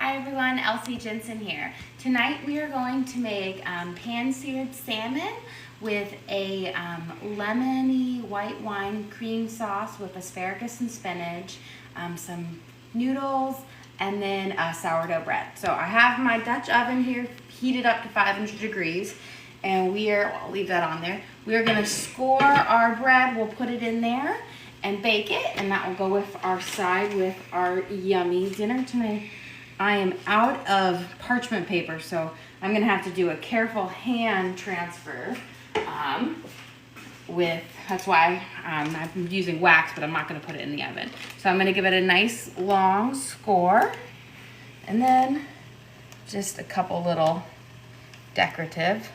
Hi everyone, Elsie Jensen here. Tonight we are going to make pan-seared salmon with a lemony white wine cream sauce with asparagus and spinach, some noodles, and then sourdough bread. So I have my Dutch oven here heated up to 500 degrees, and I'll leave that on there. We are going to score our bread, we'll put it in there and bake it, and that will go with our side with our yummy dinner tonight. I am out of parchment paper, so I'm gonna have to do a careful hand transfer that's why I'm using wax, but I'm not gonna put it in the oven. So I'm gonna give it a nice long score, and then just a couple little decorative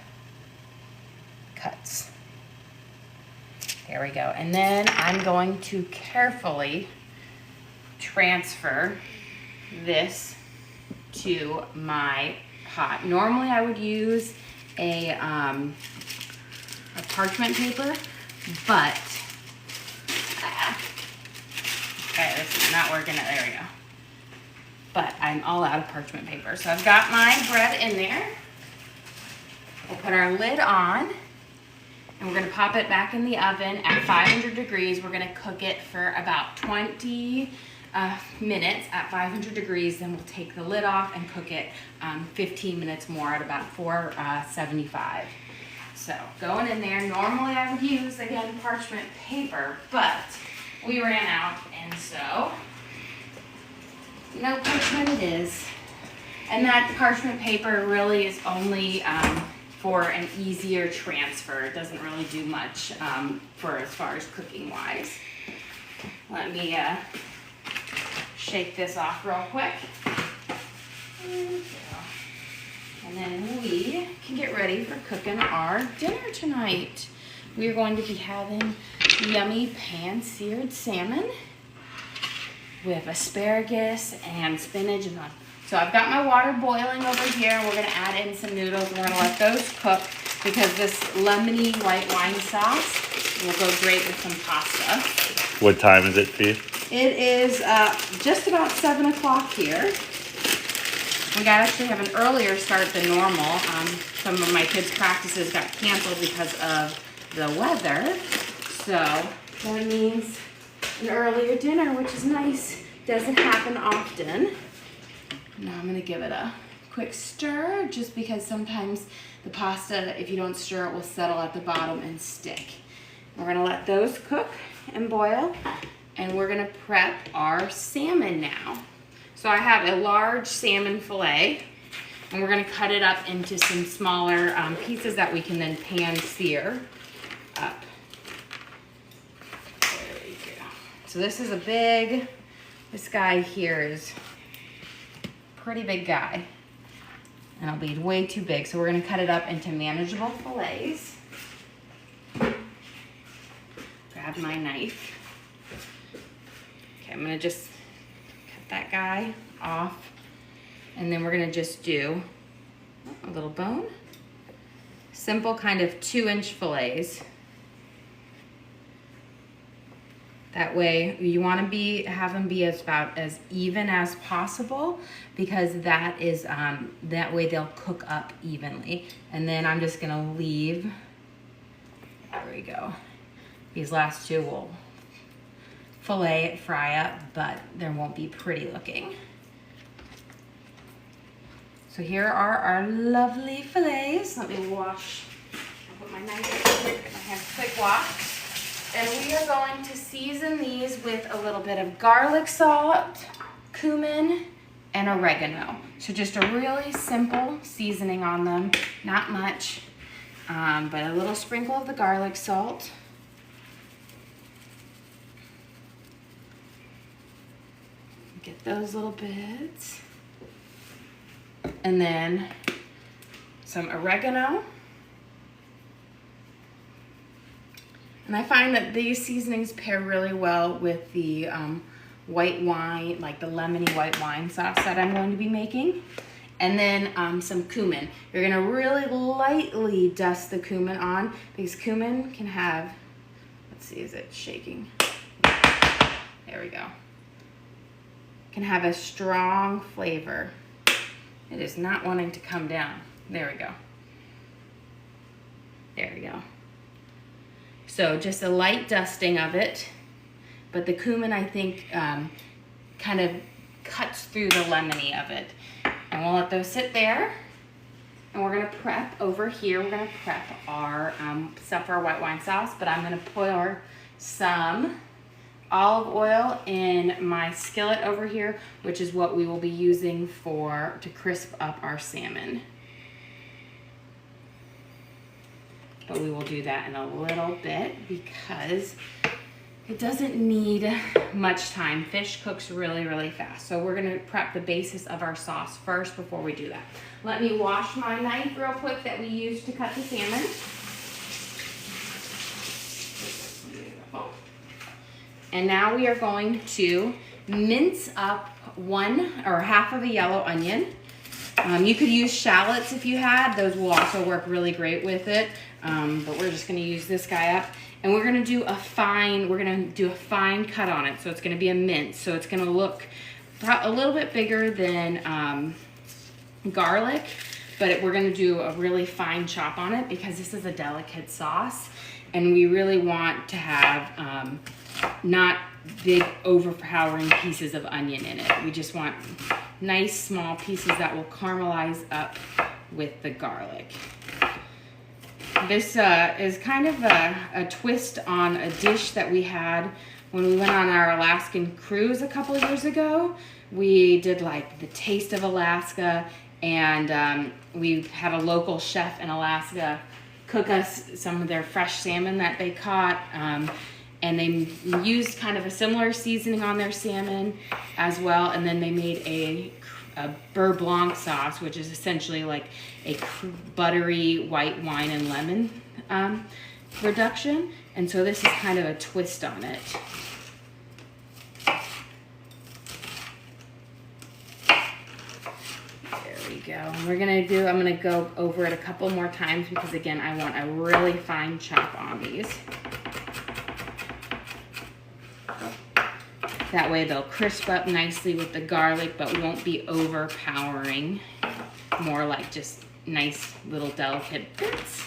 cuts. There we go. And then I'm going to carefully transfer this to my pot. Normally I would use a parchment paper, but okay, this is not working. There we go. But I'm all out of parchment paper. So I've got my bread in there. We'll put our lid on, and we're gonna pop it back in the oven at 500 degrees. We're gonna cook it for about 20 minutes at 500 degrees. Then we'll take the lid off and cook it 15 minutes more at about 475. So going in there, normally I would use, again, parchment paper, but we ran out, and so no parchment it is. And that parchment paper really is only for an easier transfer. It doesn't really do much for as far as cooking wise. Let me shake this off real quick. And then we can get ready for cooking our dinner tonight. We are going to be having yummy pan-seared salmon with asparagus and spinach. So I've got my water boiling over here, and we're gonna add in some noodles, and we're gonna let those cook because this lemony white wine sauce will go great with some pasta. What time is it for you? It is just about 7 o'clock here. We actually have an earlier start than normal. Some of my kids' practices got canceled because of the weather. So that means an earlier dinner, which is nice. Doesn't happen often. Now I'm gonna give it a quick stir, just because sometimes the pasta, if you don't stir it, will settle at the bottom and stick. We're gonna let those cook and boil, and we're gonna prep our salmon now. So I have a large salmon fillet, and we're gonna cut it up into some smaller pieces that we can then pan sear up. There we go. So this is this guy here is a pretty big guy, and it'll be way too big. So we're gonna cut it up into manageable fillets. Grab my knife. Okay, I'm gonna just cut that guy off, and then we're gonna just do a little bone. Simple kind of 2-inch fillets. That way you want to have them be about as even as possible, because that is that way they'll cook up evenly. And then I'm just gonna leave. There we go. These last two will fry up, but they won't be pretty looking. So here are our lovely fillets. Let me wash. I'll put my knife in here. I have a quick wash. And we are going to season these with a little bit of garlic salt, cumin, and oregano. So just a really simple seasoning on them, not much, but a little sprinkle of the garlic salt. Get those little bits. And then some oregano. And I find that these seasonings pair really well with the white wine, like the lemony white wine sauce that I'm going to be making. And then some cumin. You're gonna really lightly dust the cumin on, because cumin can have, let's see, is it shaking? There we go. Can have a strong flavor. It is not wanting to come down. There we go. There we go. So just a light dusting of it, but the cumin, I think, kind of cuts through the lemony of it. And we'll let those sit there. And we're gonna prep over here. We're gonna prep our stuff for our white wine sauce, but I'm gonna pour some olive oil in my skillet over here, which is what we will be using to crisp up our salmon. But we will do that in a little bit because it doesn't need much time. Fish cooks really, really fast. So we're gonna prep the basis of our sauce first before we do that. Let me wash my knife real quick that we used to cut the salmon. And now we are going to mince up half of a yellow onion. You could use shallots if you had. Those will also work really great with it. But we're just gonna use this guy up. And we're gonna do a fine cut on it. So it's gonna be a mince. So it's gonna look a little bit bigger than garlic, but we're gonna do a really fine chop on it because this is a delicate sauce. And we really want to have not big overpowering pieces of onion in it. We just want nice small pieces that will caramelize up with the garlic. This is kind of a twist on a dish that we had when we went on our Alaskan cruise a couple of years ago. We did like the Taste of Alaska, and we had a local chef in Alaska cook us some of their fresh salmon that they caught. And they used kind of a similar seasoning on their salmon as well. And then they made a beurre blanc sauce, which is essentially like a buttery white wine and lemon reduction. And so this is kind of a twist on it. There we go. And I'm gonna go over it a couple more times because again, I want a really fine chop on these. That way they'll crisp up nicely with the garlic, but won't be overpowering. More like just nice little delicate bits.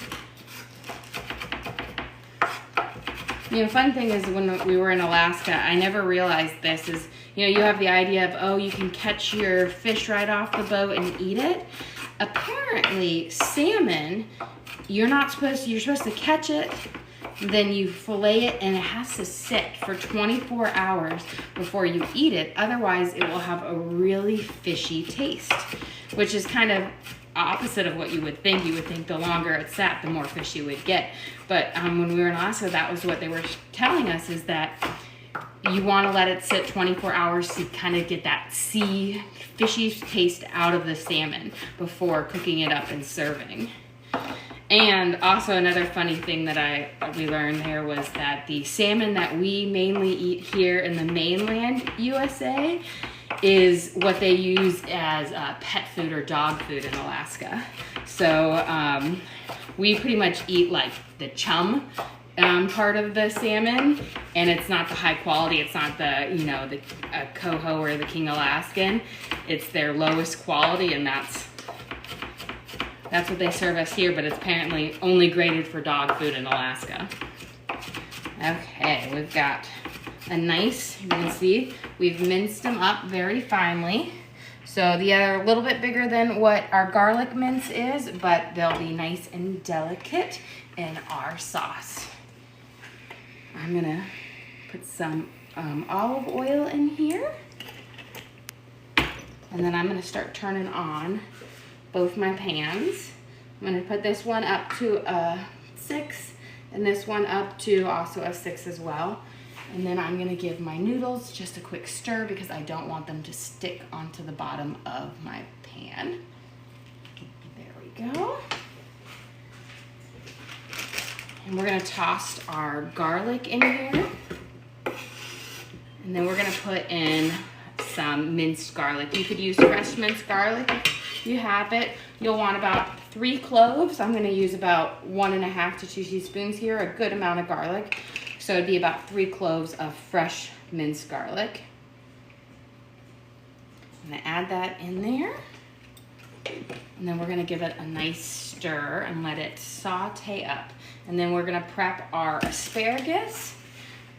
Fun thing is when we were in Alaska, I never realized this is, you have the idea of, oh, you can catch your fish right off the boat and eat it. Apparently, salmon, you're supposed to catch it, then you fillet it, and it has to sit for 24 hours before you eat it. Otherwise, it will have a really fishy taste, which is kind of opposite of what you would think. You would think the longer it sat, the more fish you would get. But when we were in Alaska, that was what they were telling us, is that you want to let it sit 24 hours to kind of get that fishy taste out of the salmon before cooking it up and serving. And also another funny thing that we learned there was that the salmon that we mainly eat here in the mainland USA is what they use as pet food or dog food in Alaska. So we pretty much eat like the chum part of the salmon, and it's not the high quality. It's not the coho or the King Alaskan. It's their lowest quality, and that's what they serve us here, but it's apparently only graded for dog food in Alaska. Okay, we've got a nice, you can see, we've minced them up very finely. So they are a little bit bigger than what our garlic mince is, but they'll be nice and delicate in our sauce. I'm gonna put some olive oil in here. And then I'm gonna start turning on both my pans. I'm gonna put this one up to a 6 and this one up to also a 6 as well. And then I'm gonna give my noodles just a quick stir because I don't want them to stick onto the bottom of my pan. There we go. And we're gonna toss our garlic in here. And then we're gonna put in some minced garlic. You could use fresh minced garlic if you have it. You'll want about 3 cloves. I'm gonna use about 1.5 to 2 teaspoons here, a good amount of garlic. So it'd be about 3 cloves of fresh minced garlic. I'm gonna add that in there. And then we're gonna give it a nice stir and let it saute up. And then we're gonna prep our asparagus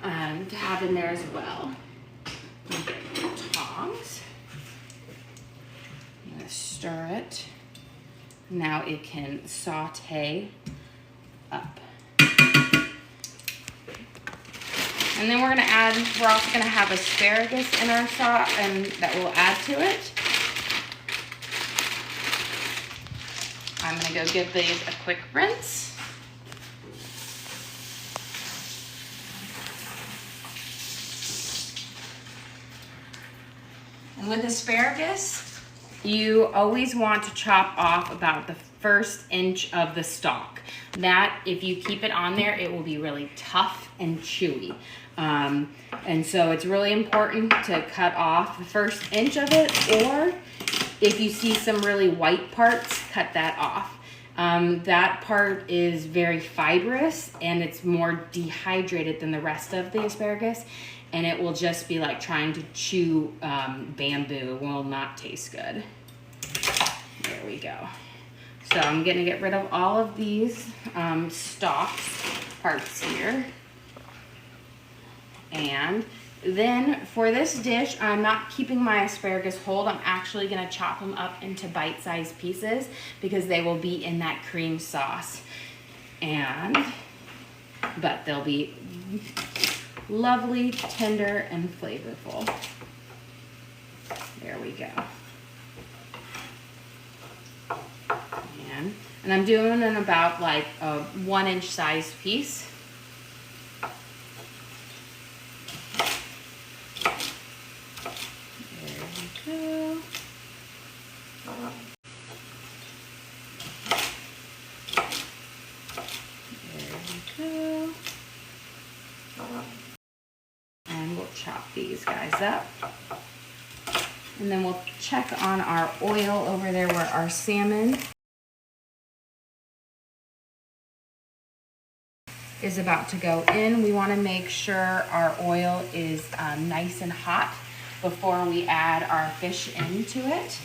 to have in there as well. Get tongs. I'm gonna stir it. Now it can saute up. And then we're also gonna have asparagus in our sauce, and that we'll add to it. I'm gonna go give these a quick rinse. And with asparagus, you always want to chop off about the first inch of the stalk. That, if you keep it on there, it will be really tough and chewy. And so it's really important to cut off the first inch of it, or if you see some really white parts, cut that off. That part is very fibrous and it's more dehydrated than the rest of the asparagus, and it will just be like trying to chew bamboo. It will not taste good. There we go. So I'm gonna get rid of all of these stalks parts here. And then for this dish, I'm not keeping my asparagus whole. I'm actually gonna chop them up into bite-sized pieces because they will be in that cream sauce. But they'll be lovely, tender, and flavorful. There we go. And I'm doing it about like a 1-inch size piece. And we'll chop these guys up. And then we'll check on our oil over there where our salmon is about to go in. We want to make sure our oil is nice and hot before we add our fish into it.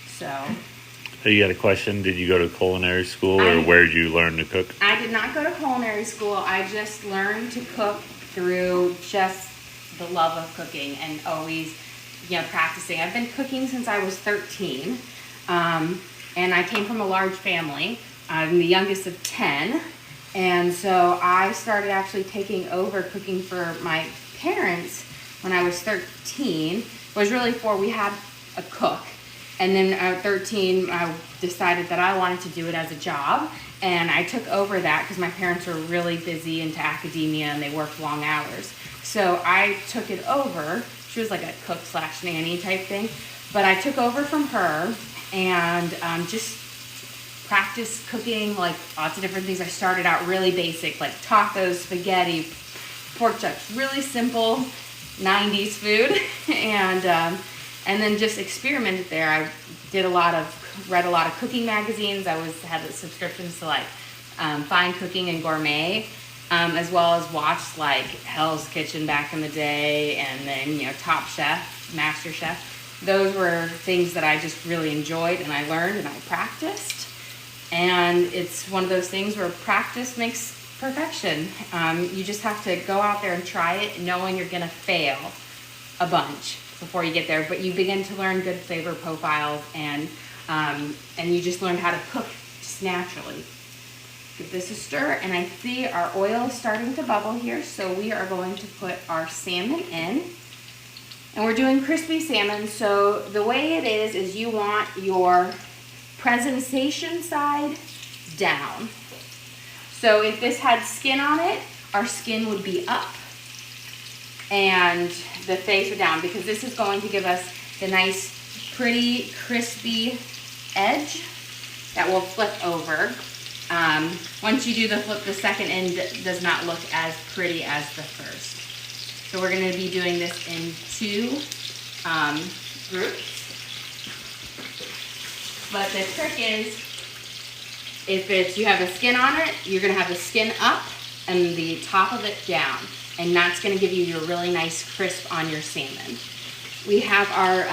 So you got a question? Did you go to culinary school, or where did you learn to cook? I did not go to culinary school. I just learned to cook through just the love of cooking and always, practicing. I've been cooking since I was 13, and I came from a large family. I'm the youngest of 10, and so I started actually taking over cooking for my parents when I was 13. It was really we had a cook. And then at 13, I decided that I wanted to do it as a job. And I took over that because my parents were really busy into academia and they worked long hours. So I took it over. She was like a cook/nanny type thing. But I took over from her and just practiced cooking like lots of different things. I started out really basic, like tacos, spaghetti, pork chops, really simple 90s food. And then just experimented there. I read a lot of cooking magazines. I had subscriptions to like Fine Cooking and Gourmet, as well as watched like Hell's Kitchen back in the day, and then Top Chef, Master Chef. Those were things that I just really enjoyed, and I learned and I practiced. And it's one of those things where practice makes perfection. You just have to go out there and try it, knowing you're gonna fail a bunch before you get there, but you begin to learn good flavor profiles, and you just learn how to cook just naturally. Give this a stir, and I see our oil is starting to bubble here, so we are going to put our salmon in. And we're doing crispy salmon, so the way it is you want your presentation side down. So if this had skin on it, our skin would be up and the face would down, because this is going to give us the nice, pretty, crispy edge that will flip over. Once you do the flip, the second end does not look as pretty as the first. So we're going to be doing this in 2 groups. But the trick is, if you have a skin on it, you're going to have the skin up and the top of it down. And that's going to give you your really nice crisp on your salmon. We have our,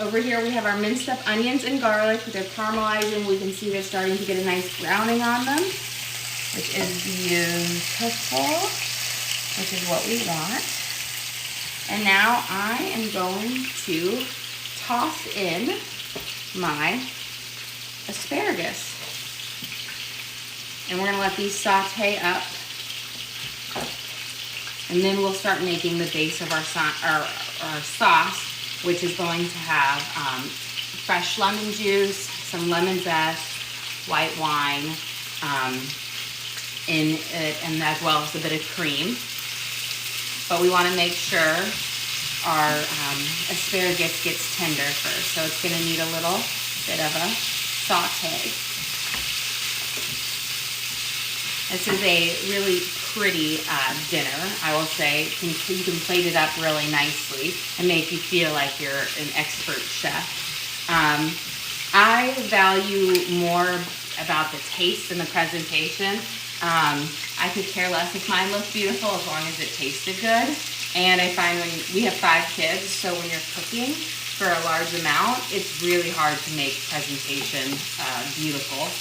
over here we have our minced up onions and garlic. They're caramelizing. We can see they're starting to get a nice browning on them, which is beautiful, which is what we want. And now I am going to toss in my asparagus. And we're gonna let these saute up. And then we'll start making the base of our sauce, which is going to have fresh lemon juice, some lemon zest, white wine in it, and as well as a bit of cream. But we want to make sure our asparagus gets tender first, so it's going to need a little bit of a saute. This is a really pretty dinner, I will say. You can plate it up really nicely and make you feel like you're an expert chef. I value more about the taste and the presentation. I could care less if mine looked beautiful as long as it tasted good. And I find when we have 5 kids, so when you're cooking for a large amount, it's really hard to make presentation beautiful.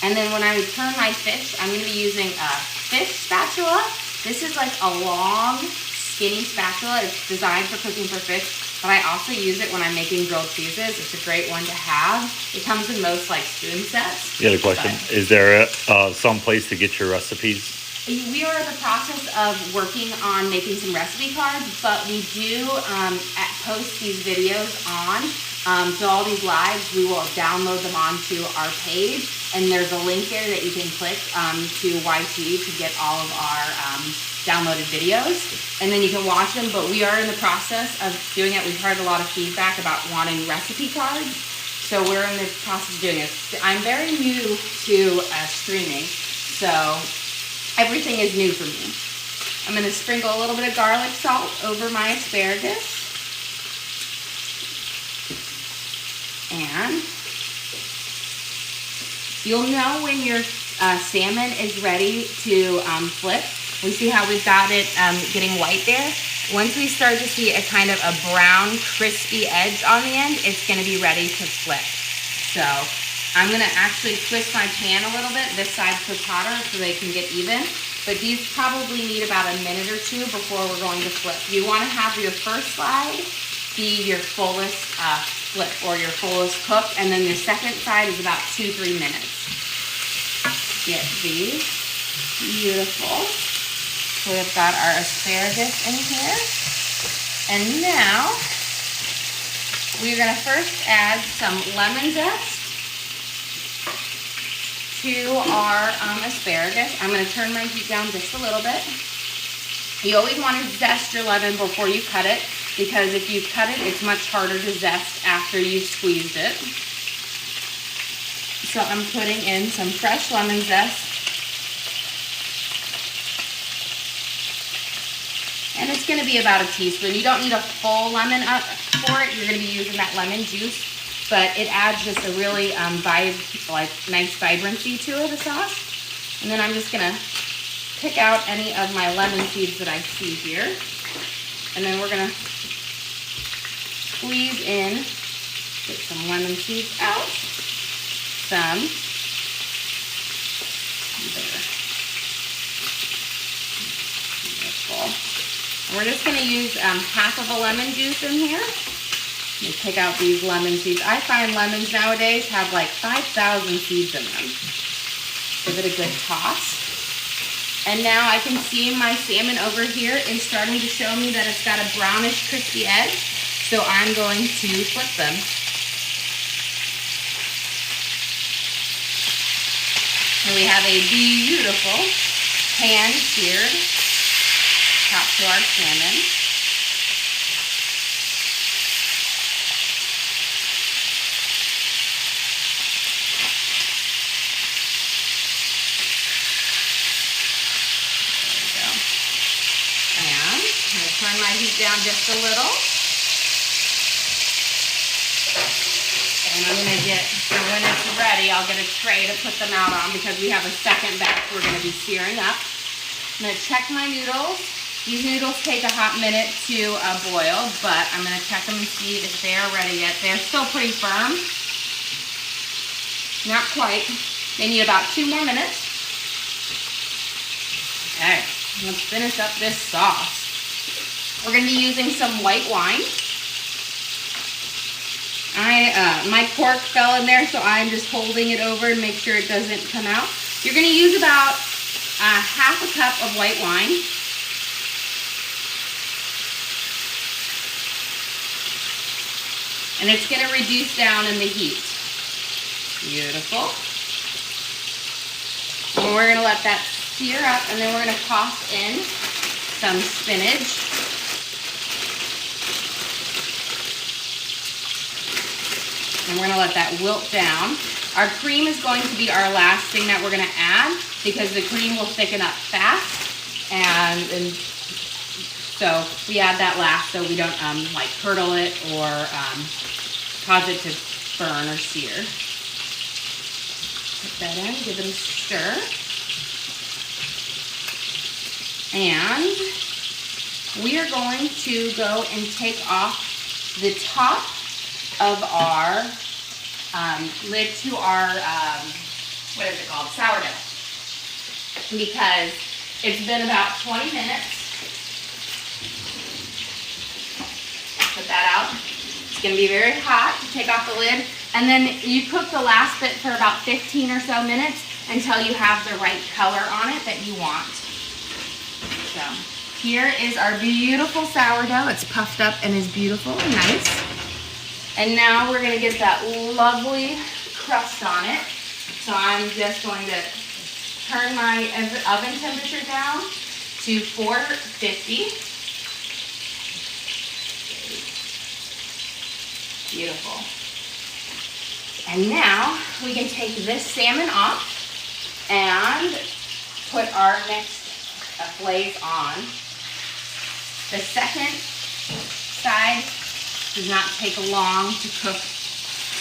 And then when I would turn my fish, I'm going to be using a fish spatula. This is like a long, skinny spatula. It's designed for cooking for fish, but I also use it when I'm making grilled cheeses. It's a great one to have. It comes in most like spoon sets. You had a question. Is there some place to get your recipes? We are in the process of working on making some recipe cards, but we do post these videos on. So all these lives, we will download them onto our page, and there's a link there that you can click to YT to get all of our downloaded videos, and then you can watch them. But we are in the process of doing it. We've heard a lot of feedback about wanting recipe cards, so we're in the process of doing it. I'm very new to streaming, so everything is new for me. I'm going to sprinkle a little bit of garlic salt over my asparagus. And you'll know when your salmon is ready to flip. We see how we've got it getting white there. Once we start to see a kind of a brown, crispy edge on the end, it's going to be ready to flip. So I'm going to actually twist my pan a little bit. This side's cooked hotter so they can get even. But these probably need about a minute or two before we're going to flip. You want to have your first slide be your fullest flip or your fullest cook, and then your second side is about 2-3 minutes. Get these beautiful. So we've got our asparagus in here. And now we're going to first add some lemon zest to our asparagus. I'm going to turn my heat down just a little bit. You always want to zest your lemon before you cut it, because if you cut it, it's much harder to zest after you've squeezed it. So I'm putting in some fresh lemon zest. And it's going to be about a teaspoon. You don't need a full lemon up for it. You're going to be using that lemon juice. But it adds just a really nice vibrancy to the sauce. And then I'm just going to pick out any of my lemon seeds that I see here. And then we're going to squeeze in, get some lemon seeds out, some there. Beautiful. And we're just going to use half of a lemon juice in here. Let me pick out these lemon seeds. I find lemons nowadays have like 5,000 seeds in them. Give it a good toss. And now I can see my salmon over here is starting to show me that it's got a brownish, crispy edge. So I'm going to flip them. And we have a beautiful pan-seared top to our salmon. Turn my heat down just a little. And I'm gonna get, so when it's ready, I'll get a tray to put them out on because we have a second batch we're gonna be searing up. I'm gonna check my noodles. These noodles take a hot minute to boil, but I'm gonna check them and see if they're ready yet. They're still pretty firm. Not quite. They need about 2 more minutes. Okay, let's finish up this sauce. We're gonna be using some white wine. My cork fell in there, so I'm just holding it over to make sure it doesn't come out. You're gonna use about half a cup of white wine. And it's going to reduce down in the heat. Beautiful. And we're going to let that sear up, and then we're going to toss in some spinach. And we're going to let that wilt down. Our cream is going to be our last thing that we're going to add because the cream will thicken up fast. And so we add that last so we don't like curdle it or cause it to burn or sear. Put that in, give it a stir. And we are going to go and take off the top of our lid to our, what is it called, sourdough. Because it's been about 20 minutes. Put that out. It's going to be very hot. Take off the lid. And then you cook the last bit for about 15 or so minutes until you have the right color on it that you want. So here is our beautiful sourdough. It's puffed up and is beautiful and nice. And now we're going to get that lovely crust on it. So I'm just going to turn my oven temperature down to 450. Beautiful. And now we can take this salmon off and put our next fillet on. The second side does not take long to cook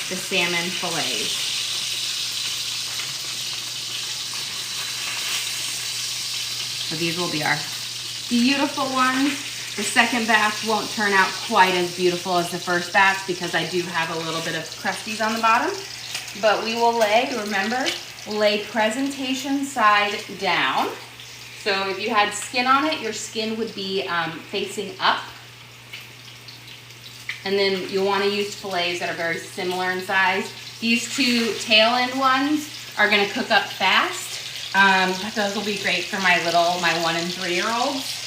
the salmon fillets. So these will be our beautiful ones. The second batch won't turn out quite as beautiful as the first batch because I do have a little bit of crusties on the bottom. But we will lay presentation side down. So if you had skin on it, your skin would be facing up. And then you'll want to use fillets that are very similar in size. These two tail end ones are going to cook up fast. But those will be great for my 1 and 3-year-olds.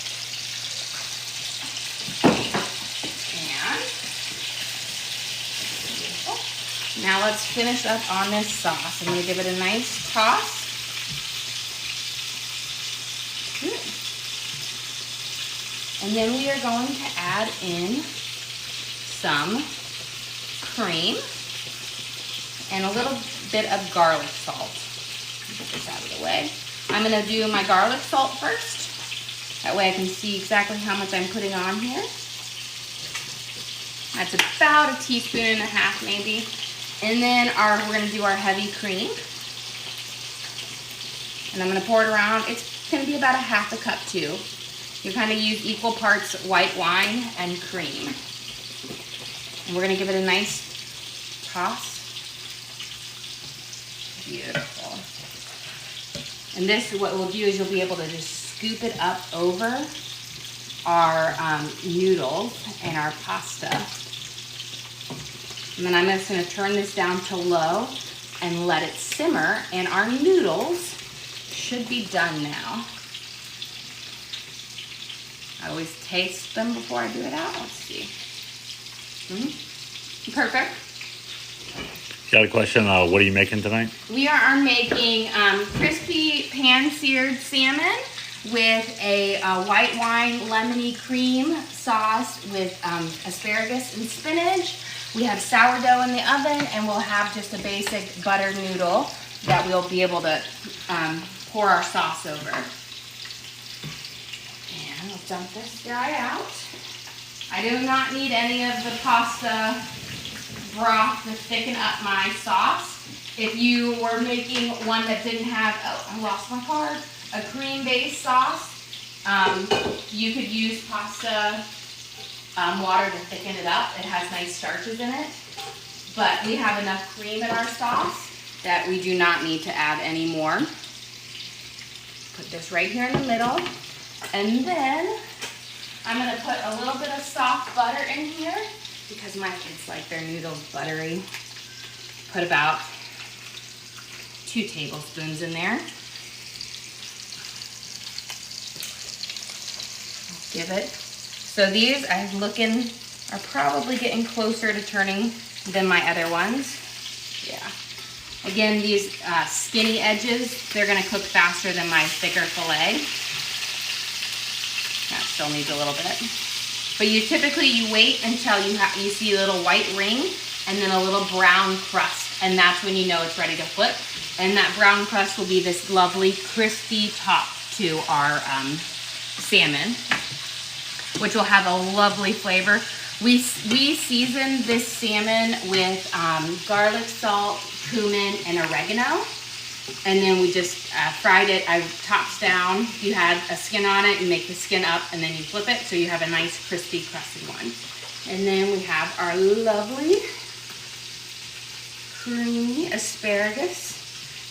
Now let's finish up on this sauce. I'm going to give it a nice toss. Good. And then we are going to add in some cream and a little bit of garlic salt. Get this out of the way. I'm going to do my garlic salt first. That way I can see exactly how much I'm putting on here. That's about 1.5 teaspoons maybe. And then we're going to do our heavy cream. And I'm going to pour it around. It's going to be about 1/2 cup too. You kind of use equal parts white wine and cream. And we're going to give it a nice toss. Beautiful. And this, what we'll do is you'll be able to just scoop it up over our noodles and our pasta. And then I'm just going to turn this down to low and let it simmer. And our noodles should be done now. I always taste them before I do it out. Let's see. Perfect. Got a question. What are you making tonight? We are making crispy pan-seared salmon with a white wine lemony cream sauce with asparagus and spinach. We have sourdough in the oven, and we'll have just a basic butter noodle that we'll be able to pour our sauce over. And we'll dump this guy out. I do not need any of the pasta broth to thicken up my sauce. If you were making one that didn't have, oh, I lost my card, a cream-based sauce, you could use pasta water to thicken it up. It has nice starches in it. But we have enough cream in our sauce that we do not need to add any more. Put this right here in the middle. And then I'm going to put a little bit of soft butter in here because my kids like their noodles buttery. Put about 2 tablespoons in there. Give it. So these I'm looking are probably getting closer to turning than my other ones. Yeah. Again, these skinny edges, they're gonna cook faster than my thicker filet. That still needs a little bit. But you wait until you see a little white ring and then a little brown crust, and that's when you know it's ready to flip. And that brown crust will be this lovely crispy top to our salmon, which will have a lovely flavor. We season this salmon with garlic, salt, cumin, and oregano. And then we just fried it. I tops down. If you had a skin on it, you make the skin up and then you flip it so you have a nice crispy, crusty one. And then we have our lovely creamy asparagus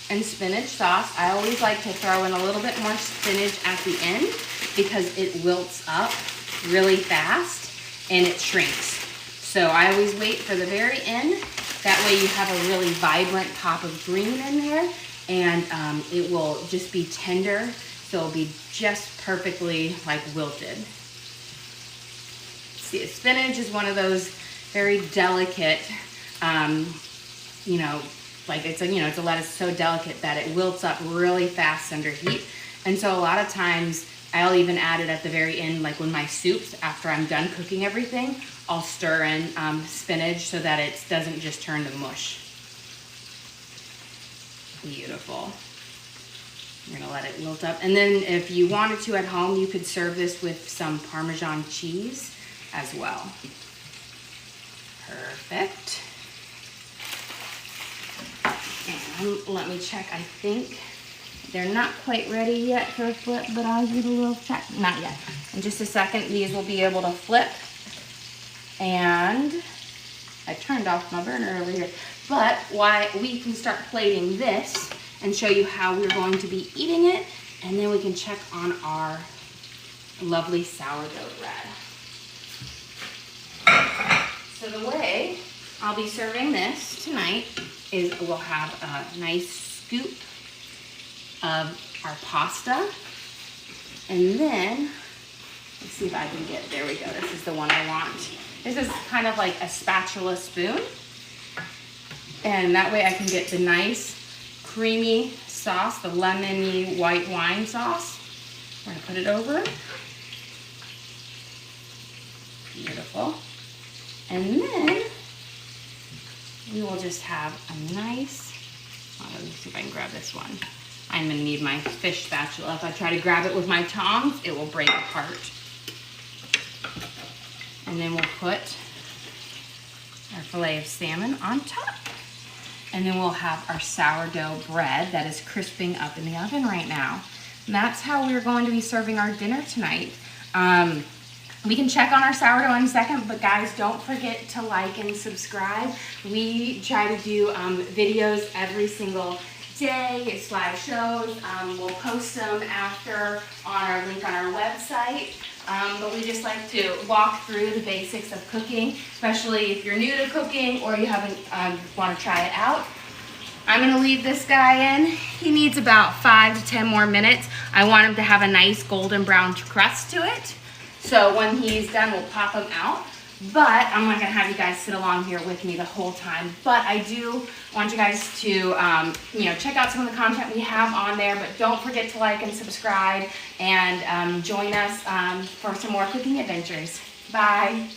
and spinach sauce. I always like to throw in a little bit more spinach at the end because it wilts up really fast and it shrinks. So I always wait for the very end. That way you have a really vibrant pop of green in there, and it will just be tender, so it'll be just perfectly like wilted. See, spinach is one of those very delicate, like it's a lettuce so delicate that it wilts up really fast under heat. And so a lot of times I'll even add it at the very end, like when my soups, after I'm done cooking everything, I'll stir in spinach so that it doesn't just turn to mush. Beautiful. You're gonna let it wilt up. And then if you wanted to at home, you could serve this with some Parmesan cheese as well. Perfect. And let me check, I think they're not quite ready yet for a flip, but I'll give it a little check. Not yet. In just a second, these will be able to flip. And I turned off my burner over here. But we can start plating this and show you how we're going to be eating it. And then we can check on our lovely sourdough bread. So the way I'll be serving this tonight is we'll have a nice scoop of our pasta, and then let's see if I can get, there we go, this is the one I want. This is kind of like a spatula spoon, and that way I can get the nice creamy sauce, the lemony white wine sauce. We're gonna put it over. Beautiful. And then we will just have a nice, let me see if I can grab this one. I'm gonna need my fish spatula. If I try to grab it with my tongs, it will break apart. And then we'll put our fillet of salmon on top. And then we'll have our sourdough bread that is crisping up in the oven right now. And that's how we're going to be serving our dinner tonight. We can check on our sourdough in a second, but guys, don't forget to like and subscribe. We try to do videos every single day. It's live shows. We'll post them after on our link on our website. But we just like to walk through the basics of cooking, especially if you're new to cooking or you haven't want to try it out. I'm going to leave this guy in. He needs about 5 to 10 more minutes. I want him to have a nice golden brown crust to it. So when he's done, we'll pop him out. But I'm not going to have you guys sit along here with me the whole time. But I do want you guys to, check out some of the content we have on there. But don't forget to like and subscribe and join us for some more cooking adventures. Bye.